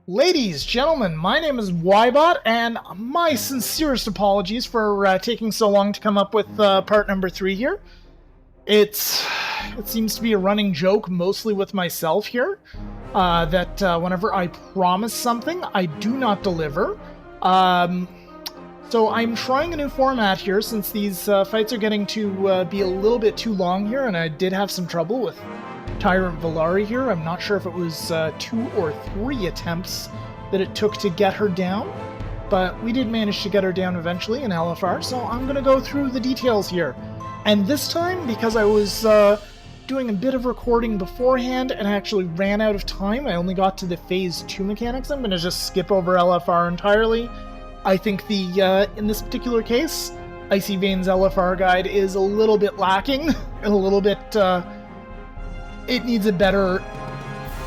Ladies, gentlemen, my name is Ybot, and my sincerest apologies for taking so long to come up with part number 3 here. It seems to be a running joke, mostly with myself here, that whenever I promise something, I do not deliver. So I'm trying a new format here, since these fights are getting to be a little bit too long here, and I did have some trouble with Tyrant Velhari here. I'm not sure if it was 2 or 3 attempts that it took to get her down, but we did manage to get her down eventually in LFR, so I'm going to go through the details here. And this time, because I was doing a bit of recording beforehand and I actually ran out of time, I only got to the Phase 2 mechanics, I'm going to just skip over LFR entirely. I think the, in this particular case, Icy-Veins LFR guide is a little bit lacking, and a little bit, it needs a better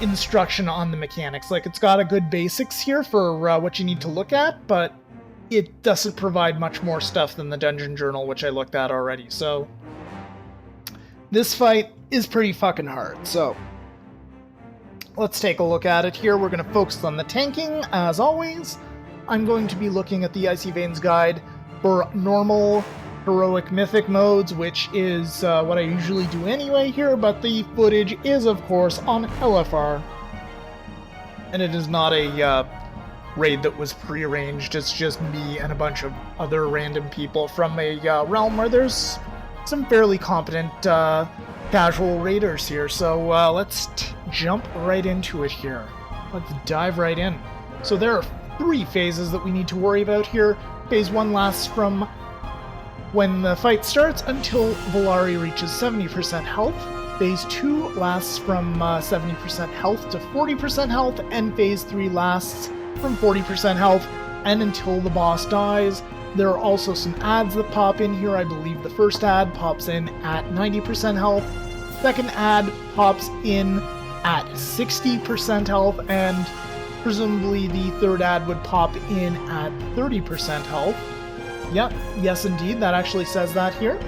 instruction on the mechanics. Like, it's got a good basics here for what you need to look at, but it doesn't provide much more stuff than the Dungeon Journal, which I looked at already. So, this fight is pretty fucking hard. So, let's take a look at it here. We're going to focus on the tanking, as always. I'm going to be looking at the Icy-Veins guide for normal, heroic, mythic modes, which is what I usually do anyway here, but the footage is, of course, on LFR. And it is not a raid that was prearranged. It's just me and a bunch of other random people from a realm where there's some fairly competent casual raiders here. So let's jump right into it here. Let's dive right in. So there are 3 phases that we need to worry about here. Phase 1 lasts from when the fight starts until Velhari reaches 70% health. Phase 2 lasts from 70% health to 40% health, and Phase 3 lasts from 40% health and until the boss dies. There are also some adds that pop in here. I believe the first ad pops in at 90% health, second ad pops in at 60% health, and presumably the third ad would pop in at 30% health. Yep, yes indeed, that actually says that here.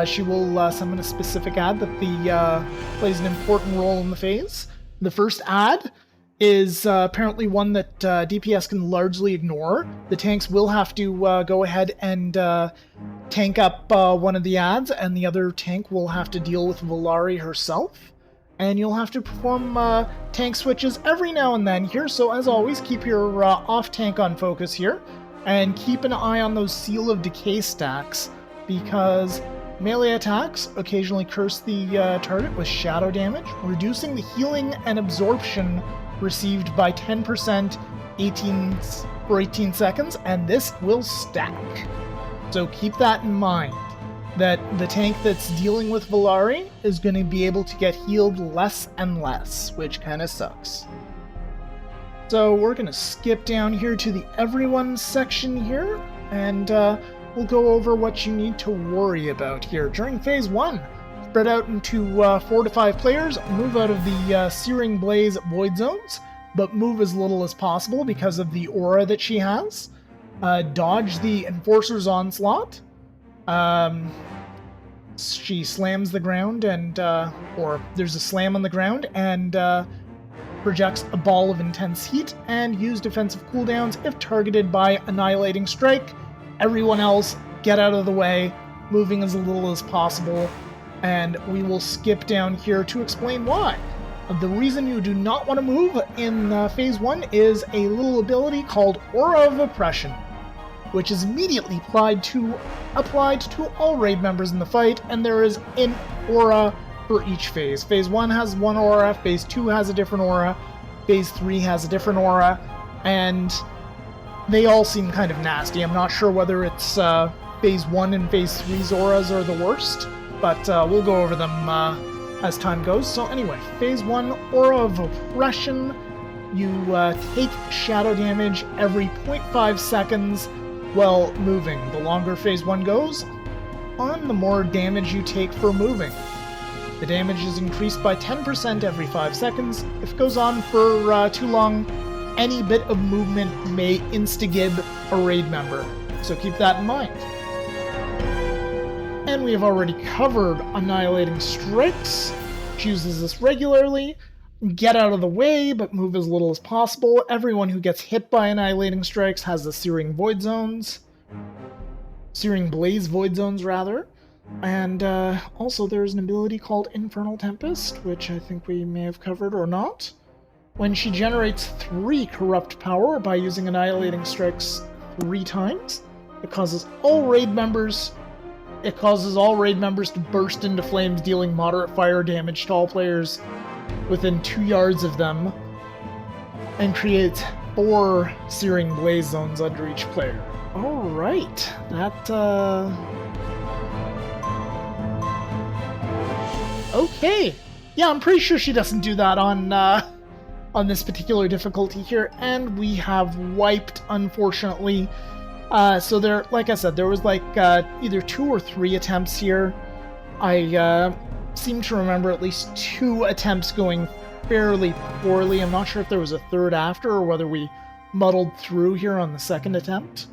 She will summon a specific ad that plays an important role in the phase. The first ad is apparently one that DPS can largely ignore. The tanks will have to go ahead and tank up one of the ads, and the other tank will have to deal with Velhari herself. And you'll have to perform tank switches every now and then here, so as always, keep your off-tank on focus here. And keep an eye on those Seal of Decay stacks, because melee attacks occasionally curse the target with shadow damage, reducing the healing and absorption received by 10% for 18 seconds, and this will stack. So keep that in mind, that the tank that's dealing with Velhari is going to be able to get healed less and less, which kind of sucks. So we're going to skip down here to the everyone section here, and we'll go over what you need to worry about here. During Phase 1, spread out into 4 to 5 players, move out of the Searing Blaze void zones, but move as little as possible because of the aura that she has. Dodge the Enforcer's Onslaught. She slams the ground, and or there's a slam on the ground, and projects a ball of intense heat, and use defensive cooldowns if targeted by Annihilating Strike. Everyone else, get out of the way, moving as little as possible, and we will skip down here to explain why. The reason you do not want to move in Phase 1 is a little ability called Aura of Oppression, which is immediately applied to all raid members in the fight, and there is an aura for each phase. Phase 1 has one aura, Phase 2 has a different aura, Phase 3 has a different aura, and they all seem kind of nasty. I'm not sure whether it's Phase 1 and Phase 3's auras are the worst, but we'll go over them as time goes. So anyway, Phase 1, Aura of Oppression. You take shadow damage every 0.5 seconds while moving. The longer Phase 1 goes on, the more damage you take for moving. The damage is increased by 10% every 5 seconds. If it goes on for too long, any bit of movement may insta-gib a raid member, so keep that in mind. And we have already covered Annihilating Strikes. She uses this regularly. get out of the way, but move as little as possible. Everyone who gets hit by Annihilating Strikes has the Searing Void Zones. Searing Blaze Void Zones, rather. And also there's an ability called Infernal Tempest, which I think we may have covered or not. When she generates 3 Corrupt Power by using Annihilating Strikes 3 times, it causes all raid members to burst into flames, dealing moderate fire damage to all players within 2 yards of them, and creates 4 Searing Blaze Zones under each player. Alright, that, okay. Yeah, I'm pretty sure she doesn't do that on this particular difficulty here, and we have wiped, unfortunately. So there, like I said, there was like either 2 or 3 attempts here. I seem to remember at least 2 attempts going fairly poorly. I'm not sure if there was a third after or whether we muddled through here on the second attempt.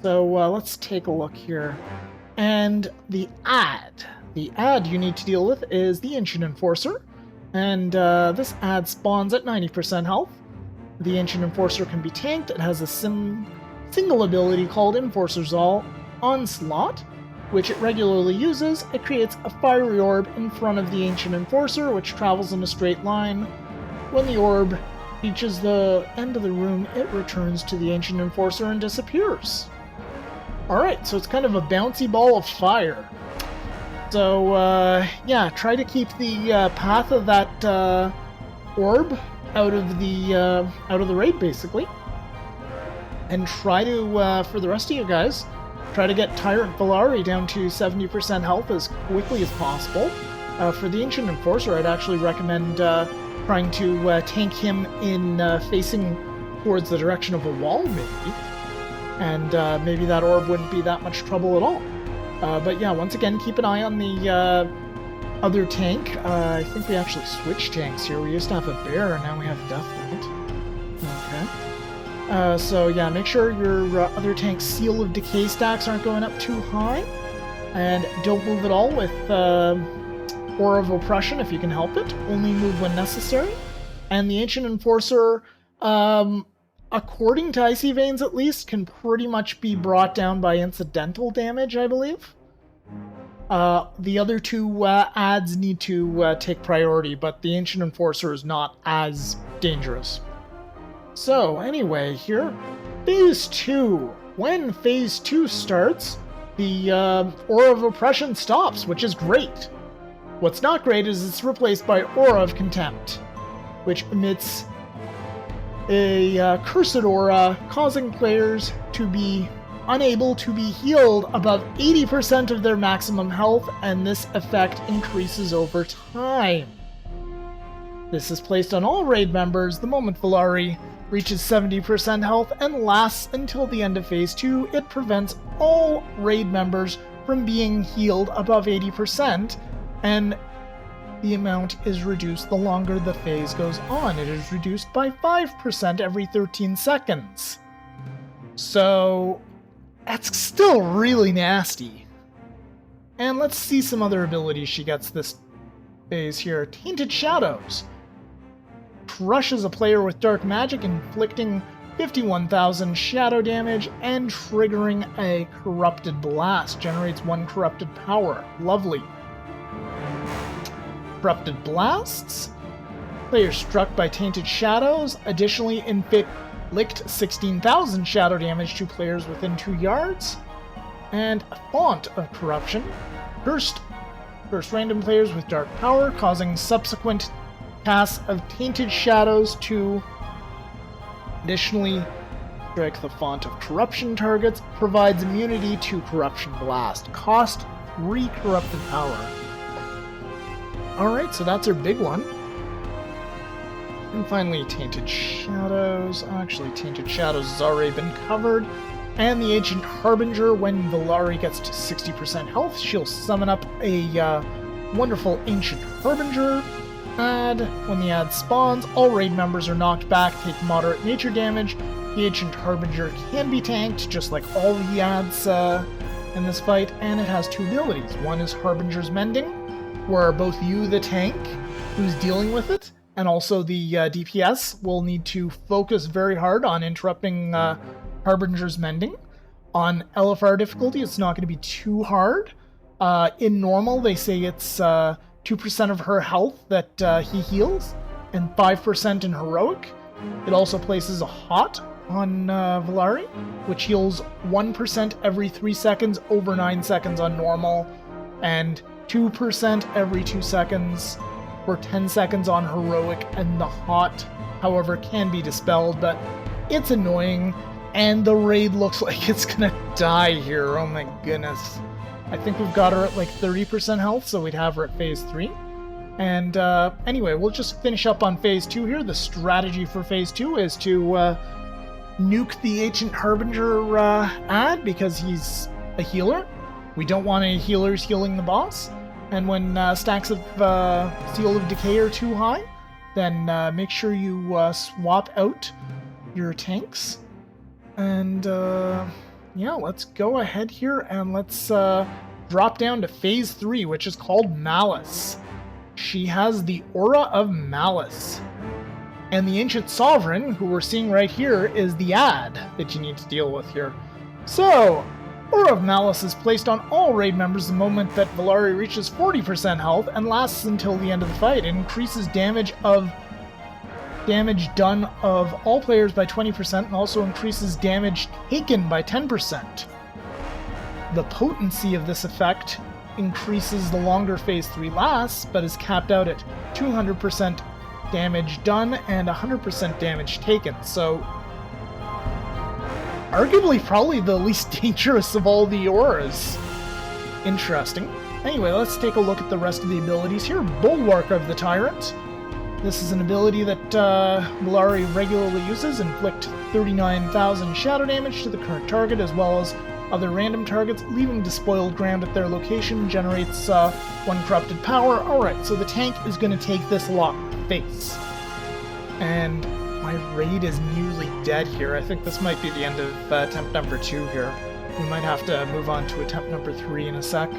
So let's take a look here. And the ad you need to deal with is the Ancient Enforcer. And this ad spawns at 90% health. The Ancient Enforcer can be tanked. It has a single ability called Enforcer's Onslaught, which it regularly uses. It creates a fiery orb in front of the Ancient Enforcer, which travels in a straight line. When the orb reaches the end of the room, it returns to the Ancient Enforcer and disappears. Alright, so it's kind of a bouncy ball of fire. So, yeah, try to keep the path of that orb out of the raid, basically. And try to, for the rest of you guys, try to get Tyrant Velhari down to 70% health as quickly as possible. For the Ancient Enforcer, I'd actually recommend trying to tank him in facing towards the direction of a wall, maybe. And maybe that orb wouldn't be that much trouble at all. But yeah, once again, keep an eye on the other tank. I think we actually switched tanks here. We used to have a bear, and now we have Death Knight. Okay. So yeah, make sure your other tank's Seal of Decay stacks aren't going up too high. And don't move at all with Aura of Oppression if you can help it. Only move when necessary. And the Ancient Enforcer, according to Icy-Veins at least, can pretty much be brought down by incidental damage, I believe. The other 2 ads need to take priority, but the Ancient Enforcer is not as dangerous. So, anyway, here, Phase 2. When Phase 2 starts, the Aura of Oppression stops, which is great. What's not great is it's replaced by Aura of Contempt, which emits a cursed aura, causing players to be unable to be healed above 80% of their maximum health, and this effect increases over time. This is placed on all raid members the moment Velhari reaches 70% health and lasts until the end of Phase 2. It prevents all raid members from being healed above 80%, and the amount is reduced the longer the phase goes on. It is reduced by 5% every 13 seconds. So, that's still really nasty. And let's see some other abilities she gets this phase here. Tainted Shadows. Crushes a player with dark magic, inflicting 51,000 shadow damage and triggering a Corrupted Blast. Generates 1 Corrupted Power. Lovely. Corrupted Blasts. Players struck by Tainted Shadows additionally inflict 16,000 shadow damage to players within 2 yards. And a Font of Corruption. Curse random players with dark power, causing subsequent casts of Tainted Shadows to additionally strike the Font of Corruption targets. Provides immunity to Corruption Blast. Cost 3 Corrupted Power. Alright, so that's our big one. And finally, Tainted Shadows. Actually, Tainted Shadows has already been covered. And the Ancient Harbinger, when Velhari gets to 60% health, she'll summon up a wonderful Ancient Harbinger ad. When the ad spawns, all raid members are knocked back, take moderate nature damage. The Ancient Harbinger can be tanked, just like all the ads in this fight, and it has 2 abilities. One is Harbinger's Mending, where both you, the tank, who's dealing with it, and also the DPS will need to focus very hard on interrupting Harbinger's mending. On LFR difficulty, it's not going to be too hard. In normal, they say it's 2% of her health that he heals, and 5% in heroic. It also places a hot on Velhari, which heals 1% every 3 seconds over 9 seconds on normal, and 2% every 2 seconds for 10 seconds on heroic, and the hot, however, can be dispelled, but it's annoying, and the raid looks like it's gonna die here. Oh my goodness. I think we've got her at like 30% health, so we'd have her at phase 3. And anyway, we'll just finish up on phase 2 here. The strategy for phase 2 is to nuke the Ancient Harbinger ad, because he's a healer. We don't want any healers healing the boss. And when stacks of Seal of Decay are too high, then make sure you swap out your tanks. And yeah, let's go ahead here and let's drop down to phase 3, which is called Malice. She has the Aura of Malice. And the Ancient Sovereign, who we're seeing right here, is the ad that you need to deal with here. So, Aura of Malice is placed on all raid members the moment that Velhari reaches 40% health and lasts until the end of the fight. It increases damage done of all players by 20% and also increases damage taken by 10%. The potency of this effect increases the longer phase 3 lasts, but is capped out at 200% damage done and 100% damage taken. So, arguably probably the least dangerous of all the auras. Interesting. Anyway, let's take a look at the rest of the abilities here. Bulwark of the Tyrant. This is an ability that Velhari regularly uses. Inflict 39,000 shadow damage to the current target, as well as other random targets, leaving despoiled ground at their location. Generates 1 corrupted power. Alright, so the tank is going to take this lock face. And my raid is nearly dead here. I think this might be the end of attempt number 2 here. We might have to move on to attempt number 3 in a sec.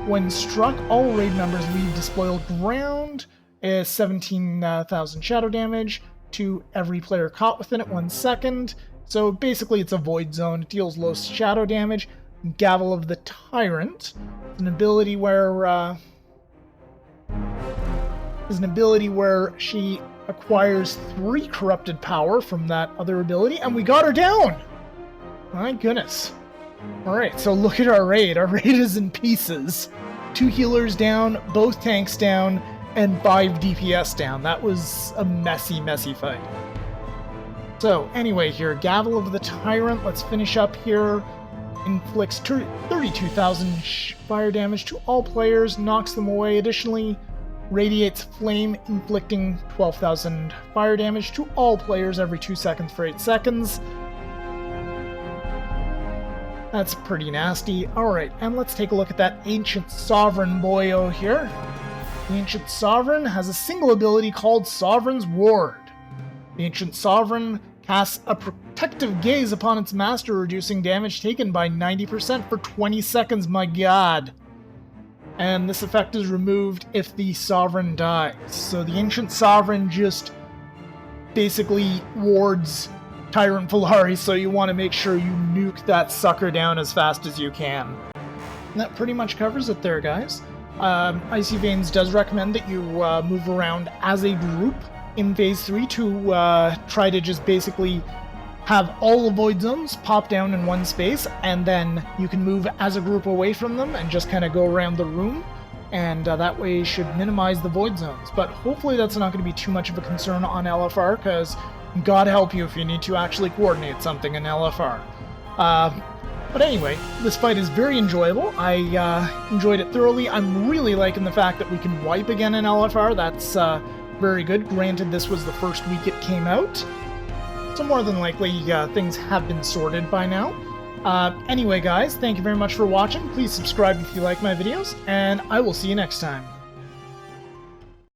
When struck, all raid members leave despoiled ground. Is 17,000 shadow damage to every player caught within it 1 second. So basically it's a void zone. It deals low shadow damage. Gavel of the Tyrant. It's an ability where she acquires 3 corrupted power from that other ability, and we got her down! My goodness. Alright, so look at our raid. Our raid is in pieces. 2 healers down, both tanks down, and 5 DPS down. That was a messy, messy fight. So, anyway here, Gavel of the Tyrant, let's finish up here. Inflicts 32,000 fire damage to all players, knocks them away. Additionally, radiates flame, inflicting 12,000 fire damage to all players every 2 seconds for 8 seconds. That's pretty nasty. Alright, and let's take a look at that Ancient Sovereign boyo here. The Ancient Sovereign has a single ability called Sovereign's Ward. The Ancient Sovereign casts a protective gaze upon its master, reducing damage taken by 90% for 20 seconds, my god. And this effect is removed if the Sovereign dies. So the Ancient Sovereign just basically wards Tyrant Velhari, so you want to make sure you nuke that sucker down as fast as you can. And that pretty much covers it there, guys. Icy-Veins does recommend that you move around as a group in phase 3 to try to just basically have all the void zones pop down in one space, and then you can move as a group away from them and just kind of go around the room, and that way should minimize the void zones. But hopefully that's not going to be too much of a concern on LFR, because God help you if you need to actually coordinate something in LFR. But anyway, this fight is very enjoyable. I enjoyed it thoroughly. I'm really liking the fact that we can wipe again in LFR. That's very good. Granted, this was the first week it came out, so more than likely things have been sorted by now. Anyway, guys, thank you very much for watching. Please subscribe if you like my videos, and I will see you next time.